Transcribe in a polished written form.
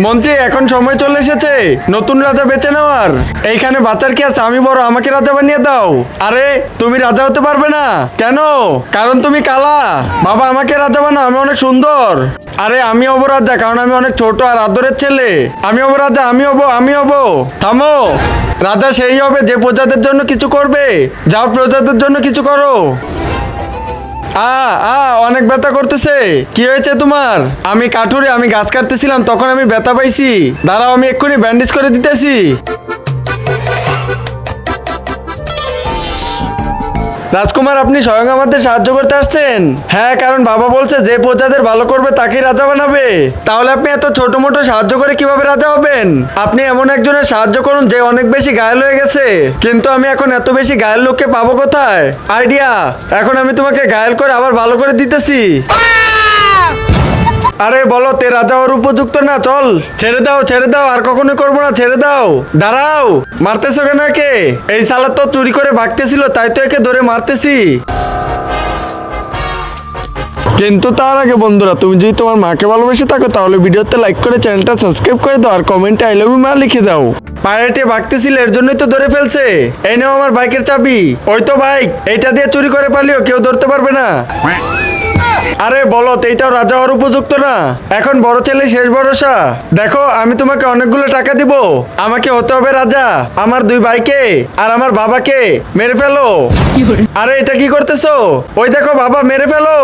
মন্ত্রী, এখন সময় চলে এসেছে নতুন রাজা বেছে নেওয়ার। এইখানে বাচ্চার কি আছে? আমি বড়, আমাকে রাজা বানিয়ে দাও। আরে তুমি রাজা হতে পারবে না কেন? কারণ তুমি কালা। বাবা, আমাকে রাজা বানাও, আমি অনেক সুন্দর। আরে আমি হবো রাজা, কারণ আমি অনেক ছোট আর আদরের ছেলে। আমি হবো রাজা, আমি হবো। থামো। রাজা সেই হবে যে প্রজাদের জন্য কিছু করবে। যাও, প্রজাদের জন্য কিছু করো। অনেক ব্যথা করতেছে। কি হয়েছে তোমার? আমি কাঠুরে, আমি গাছ কাটতেছিলাম, তখন আমি ব্যথা পাইছি। দাঁড়াও, আমি এক্ষুনি ব্যান্ডেজ করে দিতেছি। রাজকুমার, আপনি স্বয়ং আমাদের সাহায্য করতে আসছেন? হ্যাঁ, কারণ বাবা বলছে যে প্রজাদের ভালো করবে তাকে রাজা বানাবে। তাহলে আপনি এত ছোট মোটো সাহায্য করে কিভাবে রাজা হবেন? আপনি এমন একজনের সাহায্য করুন যে অনেক বেশি ঘায়ল হয়ে গেছে। কিন্তু আমি এখন এত বেশি ঘায়ল লোককে পাবো কোথায়? আইডিয়া, এখন আমি তোমাকে ঘায়ল করে আবার ভালো করে দিতেছি। আরে বলো, তে রাজা হওয়ার উপযুক্ত না? চল, ছেড়ে দাও, আর কখনোই করবো না, ছেড়ে দাও। দাঁড়াও, মারতেছো কেন একে? এই শালা তো চুরি করে ভাগতেছিল, তাই তো একে ধরে মারতেছি। কিন্তু তার আগে বন্ধুরা, তুমি যদি তোমার মাকে ভালোবেসে থাকো তাহলে ভিডিওতে লাইক করে চ্যানেলটা সাবস্ক্রাইব করে দাও আর কমেন্টে আই লাভ ইউ মা লিখে দাও। পাইরেটে ভাগতেছিল, এর জন্যই তো ধরে ফেলছে। এই নাও আমার বাইকের চাবি। ওই তো বাইক, এইটা দিয়ে চুরি করে পালিও, কেউ ধরতে পারবে না। আরে বলো, এইটাও রাজা হওয়ার উপযুক্ত না? এখন বড় ছেলে শেষ ভরসা। দেখো, আমি তোমাকে অনেকগুলো টাকা দিব, আমাকে হতে হবে রাজা। আমার দুই ভাইকে আর আমার বাবাকে মেরে ফেলো। আরে এটা কি করতেছো? ওই দেখো বাবা, মেরে ফেলো।